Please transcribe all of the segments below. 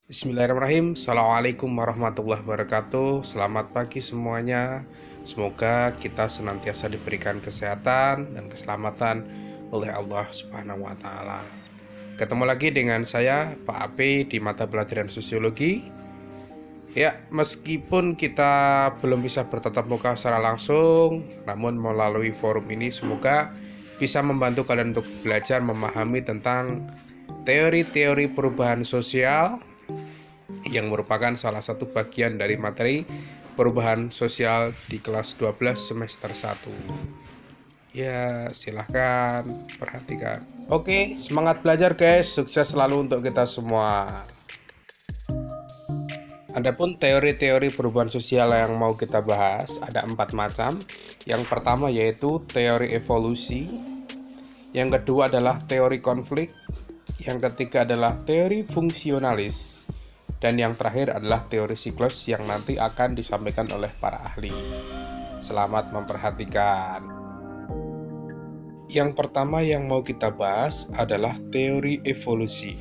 Bismillahirrahmanirrahim. Assalamualaikum warahmatullahi wabarakatuh. Selamat pagi semuanya. Semoga kita senantiasa diberikan kesehatan dan keselamatan oleh Allah Subhanahu wa taala. Ketemu lagi dengan saya Pak Ape di mata pelajaran sosiologi. Ya, meskipun kita belum bisa bertatap muka secara langsung, namun melalui forum ini semoga bisa membantu kalian untuk belajar memahami tentang teori-teori perubahan sosial yang merupakan salah satu bagian dari materi perubahan sosial di kelas 12 semester 1. Ya, silahkan perhatikan. Oke, semangat belajar guys. Sukses selalu untuk kita semua. Adapun teori-teori perubahan sosial yang mau kita bahas ada 4 macam. Yang pertama yaitu teori evolusi. Yang kedua adalah teori konflik. Yang ketiga adalah teori fungsionalis. Dan yang terakhir adalah teori siklus yang nanti akan disampaikan oleh para ahli. Selamat memperhatikan. Yang pertama yang mau kita bahas adalah teori evolusi.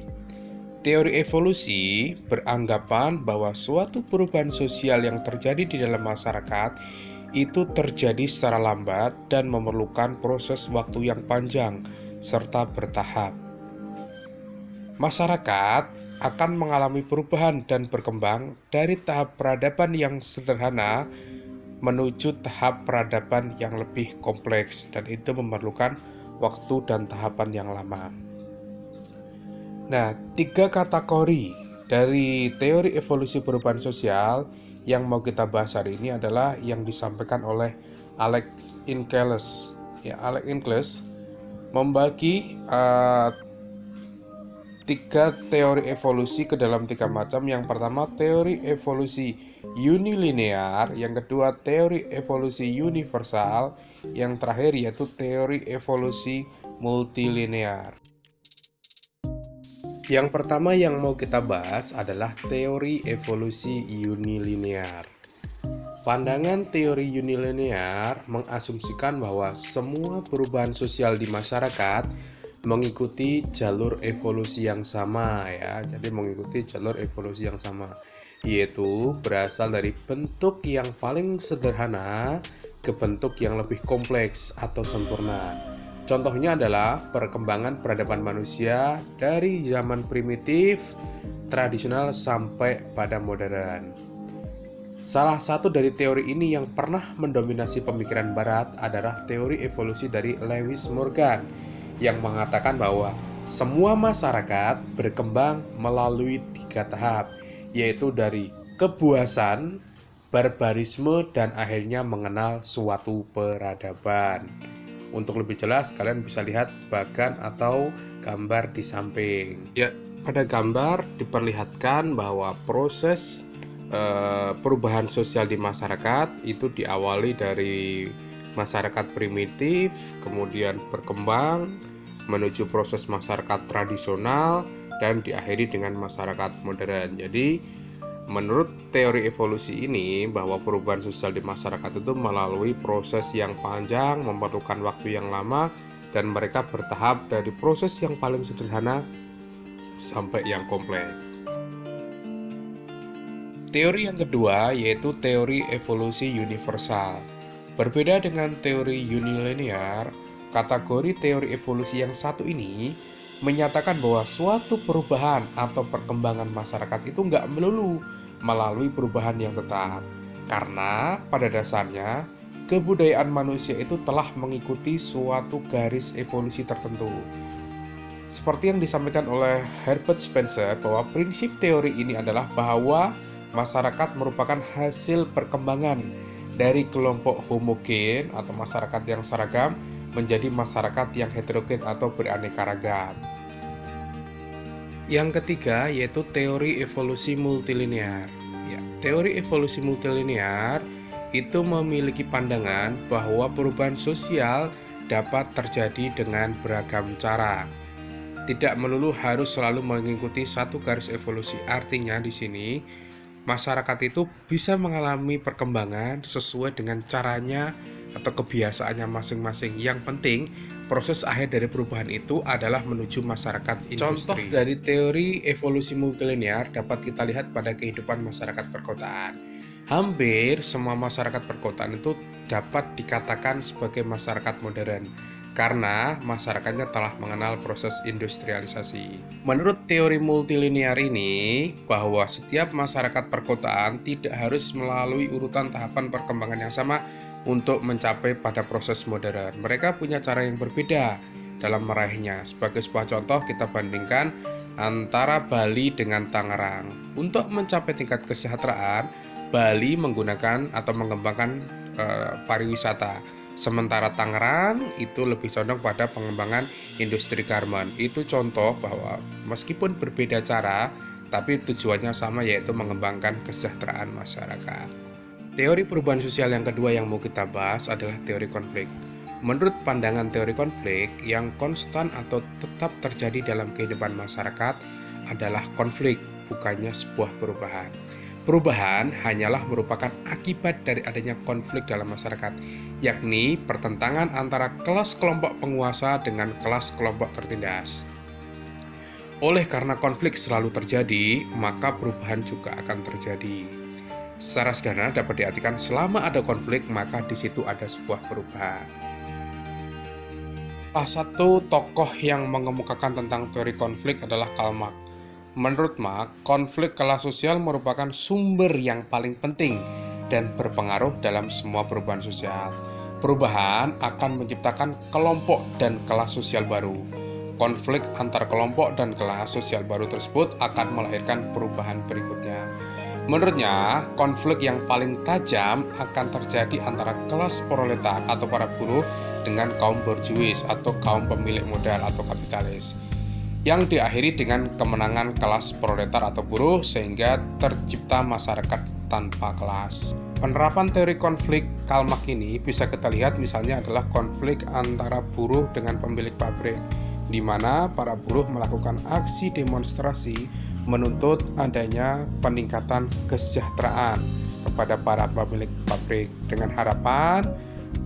Teori evolusi beranggapan bahwa suatu perubahan sosial yang terjadi di dalam masyarakat itu terjadi secara lambat dan memerlukan proses waktu yang panjang serta bertahap. Masyarakat akan mengalami perubahan dan berkembang dari tahap peradaban yang sederhana menuju tahap peradaban yang lebih kompleks, dan itu memerlukan waktu dan tahapan yang lama. Nah, 3 kategori dari teori evolusi perubahan sosial yang mau kita bahas hari ini adalah yang disampaikan oleh Alex Inkeles. Ya, Alex Inkeles membagi 3 teori evolusi ke dalam 3 macam. Yang pertama teori evolusi unilinear, yang kedua teori evolusi universal, yang terakhir yaitu teori evolusi multilinear. Yang pertama yang mau kita bahas adalah teori evolusi unilinear. Pandangan teori unilinear mengasumsikan bahwa semua perubahan sosial di masyarakat mengikuti jalur evolusi yang sama ya. Jadi mengikuti jalur evolusi yang sama, yaitu berasal dari bentuk yang paling sederhana ke bentuk yang lebih kompleks atau sempurna. Contohnya adalah perkembangan peradaban manusia dari zaman primitif, tradisional sampai pada modern. Salah satu dari teori ini yang pernah mendominasi pemikiran barat adalah teori evolusi dari Lewis Morgan yang mengatakan bahwa semua masyarakat berkembang melalui 3 tahap, yaitu dari kebuasan, barbarisme, dan akhirnya mengenal suatu peradaban. Untuk lebih jelas, kalian bisa lihat bagan atau gambar di samping. Ya, pada gambar diperlihatkan bahwa proses perubahan sosial di masyarakat itu diawali dari masyarakat primitif, kemudian berkembang menuju proses masyarakat tradisional, dan diakhiri dengan masyarakat modern. Jadi menurut teori evolusi ini bahwa perubahan sosial di masyarakat itu melalui proses yang panjang, memerlukan waktu yang lama, dan mereka bertahap dari proses yang paling sederhana sampai yang kompleks. Teori yang kedua yaitu teori evolusi universal. Berbeda dengan teori unilinear, kategori teori evolusi yang satu ini menyatakan bahwa suatu perubahan atau perkembangan masyarakat itu nggak melulu melalui perubahan yang tetap, karena pada dasarnya kebudayaan manusia itu telah mengikuti suatu garis evolusi tertentu. Seperti yang disampaikan oleh Herbert Spencer, bahwa prinsip teori ini adalah bahwa masyarakat merupakan hasil perkembangan dari kelompok homogen atau masyarakat yang seragam menjadi masyarakat yang heterogen atau beraneka ragam. Yang ketiga yaitu teori evolusi multilinear. Ya, teori evolusi multilinear itu memiliki pandangan bahwa perubahan sosial dapat terjadi dengan beragam cara. Tidak melulu harus selalu mengikuti satu garis evolusi. Artinya di sini masyarakat itu bisa mengalami perkembangan sesuai dengan caranya atau kebiasaannya masing-masing. Yang penting Proses akhir dari perubahan itu adalah menuju masyarakat industri. Contoh dari teori evolusi multilinear dapat kita lihat pada kehidupan masyarakat perkotaan. Hampir semua masyarakat perkotaan itu dapat dikatakan sebagai masyarakat modern karena masyarakatnya telah mengenal proses industrialisasi. Menurut teori multilinear ini, bahwa setiap masyarakat perkotaan tidak harus melalui urutan tahapan perkembangan yang sama untuk mencapai pada proses modern. Mereka punya cara yang berbeda dalam meraihnya. Sebagai sebuah contoh, kita bandingkan antara Bali dengan Tangerang. Untuk mencapai tingkat kesejahteraan, Bali menggunakan atau mengembangkan pariwisata. Sementara Tangerang itu lebih condong pada pengembangan industri garmen. Itu contoh bahwa meskipun berbeda cara, tapi tujuannya sama, yaitu mengembangkan kesejahteraan masyarakat. Teori perubahan sosial yang kedua yang mau kita bahas adalah teori konflik. Menurut pandangan teori konflik, yang konstan atau tetap terjadi dalam kehidupan masyarakat adalah konflik, bukannya sebuah perubahan. Perubahan hanyalah merupakan akibat dari adanya konflik dalam masyarakat, yakni pertentangan antara kelas kelompok penguasa dengan kelas kelompok tertindas. Oleh karena konflik selalu terjadi, maka perubahan juga akan terjadi. Secara sederhana dapat diartikan selama ada konflik maka di situ ada sebuah perubahan. Salah satu tokoh yang mengemukakan tentang teori konflik adalah Karl Marx. Menurut Marx, konflik kelas sosial merupakan sumber yang paling penting dan berpengaruh dalam semua perubahan sosial. Perubahan akan menciptakan kelompok dan kelas sosial baru. Konflik antar kelompok dan kelas sosial baru tersebut akan melahirkan perubahan berikutnya. Menurutnya, konflik yang paling tajam akan terjadi antara kelas proletar atau para buruh dengan kaum borjuis atau kaum pemilik modal atau kapitalis, yang diakhiri dengan kemenangan kelas proletar atau buruh sehingga tercipta masyarakat tanpa kelas. Penerapan teori konflik Karl Marx ini bisa kita lihat misalnya adalah konflik antara buruh dengan pemilik pabrik, di mana para buruh melakukan aksi demonstrasi menuntut adanya peningkatan kesejahteraan kepada para pemilik pabrik dengan harapan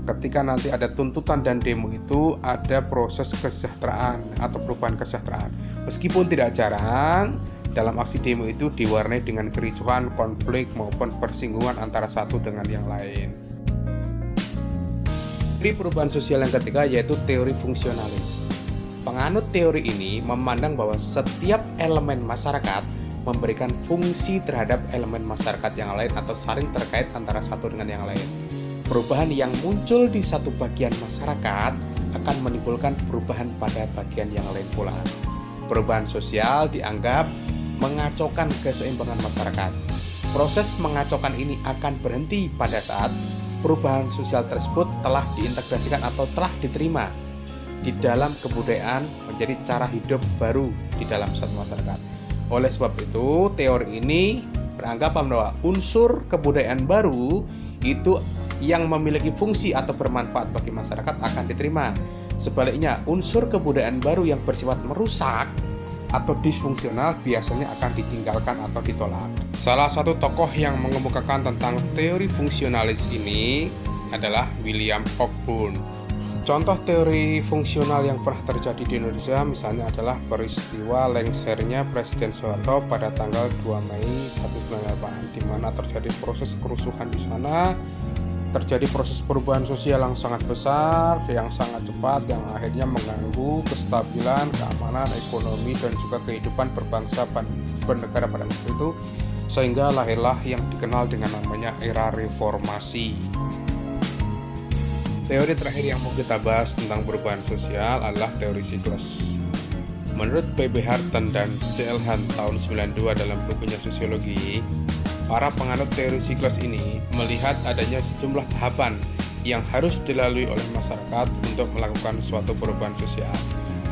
ketika nanti ada tuntutan dan demo itu ada proses kesejahteraan atau perubahan kesejahteraan. Meskipun tidak jarang dalam aksi demo itu diwarnai dengan kericuhan, konflik maupun persinggungan antara satu dengan yang lain. Teori perubahan sosial yang ketiga yaitu teori fungsionalis. Penganut teori ini memandang bahwa setiap elemen masyarakat memberikan fungsi terhadap elemen masyarakat yang lain atau saling terkait antara satu dengan yang lain. Perubahan yang muncul di satu bagian masyarakat akan menimbulkan perubahan pada bagian yang lain pula. Perubahan sosial dianggap mengacaukan keseimbangan masyarakat. Proses mengacaukan ini akan berhenti pada saat perubahan sosial tersebut telah diintegrasikan atau telah diterima di dalam kebudayaan menjadi cara hidup baru di dalam suatu masyarakat. Oleh sebab itu, teori ini beranggapan bahwa unsur kebudayaan baru itu yang memiliki fungsi atau bermanfaat bagi masyarakat akan diterima. Sebaliknya, unsur kebudayaan baru yang bersifat merusak atau disfungsional biasanya akan ditinggalkan atau ditolak. Salah satu tokoh yang mengemukakan tentang teori fungsionalis ini adalah William Cockburn. Contoh teori fungsional yang pernah terjadi di Indonesia misalnya adalah peristiwa lengsernya Presiden Soeharto pada tanggal 2 Mei 1998, di mana terjadi proses kerusuhan di sana, terjadi proses perubahan sosial yang sangat besar, yang sangat cepat, yang akhirnya mengganggu kestabilan, keamanan, ekonomi, dan juga kehidupan berbangsa dan bernegara pada waktu itu, sehingga lahirlah yang dikenal dengan namanya era reformasi. Teori terakhir yang mau kita bahas tentang perubahan sosial adalah teori siklus. Menurut P.B. Harton dan C.L. Hunt tahun 92 dalam bukunya Sosiologi, para penganut teori siklus ini melihat adanya sejumlah tahapan yang harus dilalui oleh masyarakat untuk melakukan suatu perubahan sosial.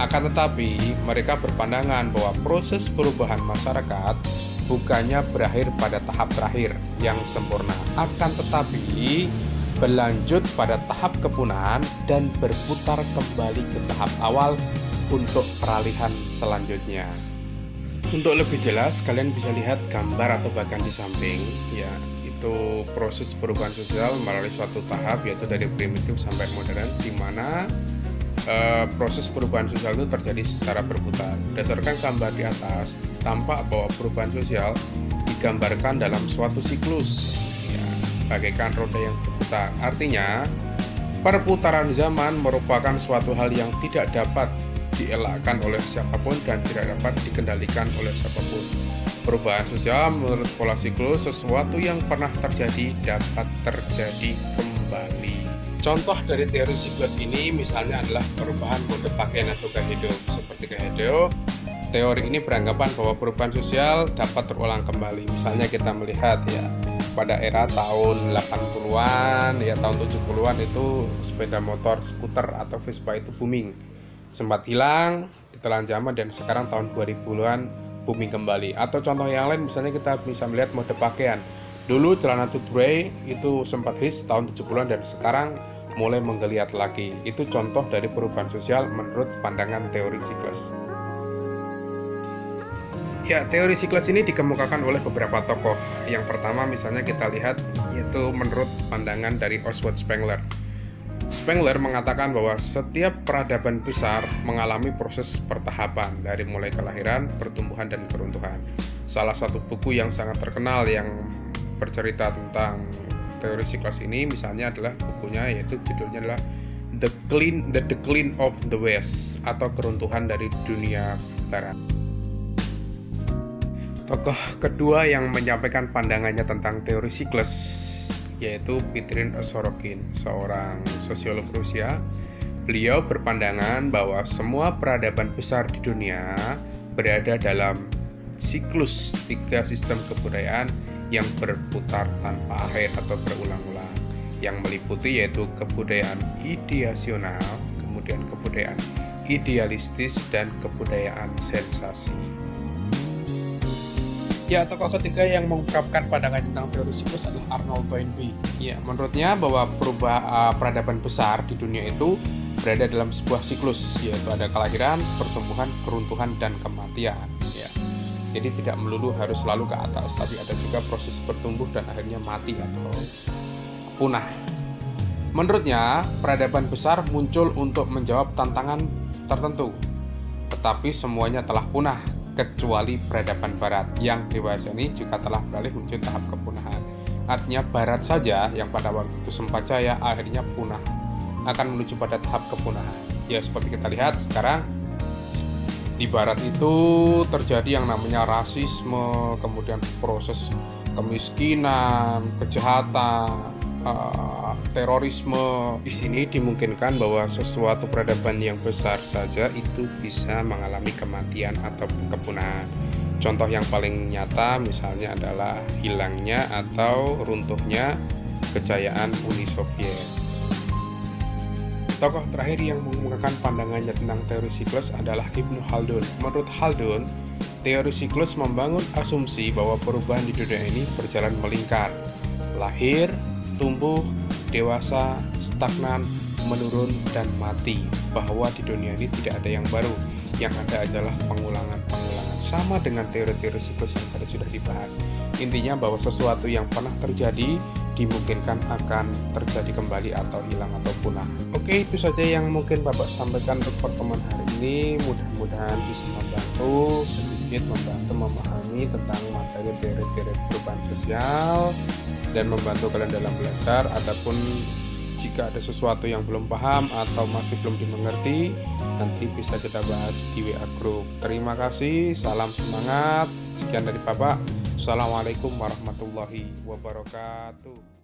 Akan tetapi, mereka berpandangan bahwa proses perubahan masyarakat bukannya berakhir pada tahap terakhir yang sempurna, akan tetapi berlanjut pada tahap kepunahan dan berputar kembali ke tahap awal untuk peralihan selanjutnya. Untuk lebih jelas, kalian bisa lihat gambar atau bagian di samping, ya, itu proses perubahan sosial melalui suatu tahap yaitu dari primitif sampai modern, di mana proses perubahan sosial itu terjadi secara berputar. Berdasarkan gambar di atas, tampak bahwa perubahan sosial digambarkan dalam suatu siklus, ya, bagaikan roda yang berputar. Artinya, perputaran zaman merupakan suatu hal yang tidak dapat dielakkan oleh siapapun dan tidak dapat dikendalikan oleh siapapun. Perubahan sosial menurut pola siklus sesuatu yang pernah terjadi dapat terjadi kembali. Contoh dari teori siklus ini misalnya adalah perubahan mode pakaian atau gaya hidup. Seperti gaya hidup, teori ini beranggapan bahwa perubahan sosial dapat terulang kembali. Misalnya kita melihat ya, pada era tahun 80-an, ya tahun 70-an itu sepeda motor, skuter atau Vespa itu booming. Sempat hilang, ditelan zaman dan sekarang tahun 2000-an booming kembali. Atau contoh yang lain misalnya kita bisa melihat mode pakaian. Dulu celana Tudray itu sempat hits tahun 70-an dan sekarang mulai menggeliat lagi. Itu contoh dari perubahan sosial menurut pandangan teori siklus. Ya, teori siklus ini dikemukakan oleh beberapa tokoh. Yang pertama misalnya kita lihat yaitu menurut pandangan dari Oswald Spengler. Spengler mengatakan bahwa setiap peradaban besar mengalami proses pertahapan dari mulai kelahiran, pertumbuhan, dan keruntuhan. Salah satu buku yang sangat terkenal yang bercerita tentang teori siklus ini misalnya adalah bukunya, yaitu judulnya adalah The Decline of the West atau keruntuhan dari dunia barat. Tokoh kedua yang menyampaikan pandangannya tentang teori siklus yaitu Petrin Sorokin, seorang sosiolog Rusia. Beliau berpandangan bahwa semua peradaban besar di dunia berada dalam siklus 3 sistem kebudayaan yang berputar tanpa akhir atau berulang-ulang, yang meliputi yaitu kebudayaan ideasional, kemudian kebudayaan idealistis, dan kebudayaan sensasi. Ya, tokoh ketiga yang mengungkapkan pandangan tentang teori siklus adalah Arnold Toynbee. Ya, menurutnya bahwa peradaban besar di dunia itu berada dalam sebuah siklus, yaitu ada kelahiran, pertumbuhan, keruntuhan, dan kematian. Ya. Jadi tidak melulu harus selalu ke atas, tapi ada juga proses bertumbuh dan akhirnya mati atau punah. Menurutnya, peradaban besar muncul untuk menjawab tantangan tertentu, tetapi semuanya telah punah, kecuali peradaban barat yang dewasa ini juga telah beralih menuju tahap kepunahan. Artinya barat saja yang pada waktu itu sempat jaya akhirnya punah, akan menuju pada tahap kepunahan. Ya seperti kita lihat sekarang di barat itu terjadi yang namanya rasisme, kemudian proses kemiskinan, kejahatan, terorisme. Di sini dimungkinkan bahwa sesuatu peradaban yang besar saja itu bisa mengalami kematian atau kepunahan. Contoh yang paling nyata misalnya adalah hilangnya atau runtuhnya kejayaan Uni Soviet. Tokoh terakhir yang mengemukakan pandangannya tentang teori siklus adalah Ibnu Khaldun. Menurut Khaldun, teori siklus membangun asumsi bahwa perubahan di dunia ini berjalan melingkar, lahir, tumbuh, dewasa, stagnan, menurun, dan mati. Bahwa di dunia ini tidak ada yang baru, yang ada adalah pengulangan-pengulangan. Sama dengan teori-teori siklus yang tadi sudah dibahas. Intinya bahwa sesuatu yang pernah terjadi dimungkinkan akan terjadi kembali atau hilang atau punah. Oke, itu saja yang mungkin Bapak sampaikan untuk pertemuan hari ini. Mudah-mudahan bisa sedikit membantu memahami tentang materi teori-teori perubahan sosial dan membantu kalian dalam belajar. Adapun jika ada sesuatu yang belum paham atau masih belum dimengerti, nanti bisa kita bahas di WA Group. Terima kasih, salam semangat. Sekian dari Bapak. Assalamualaikum warahmatullahi wabarakatuh.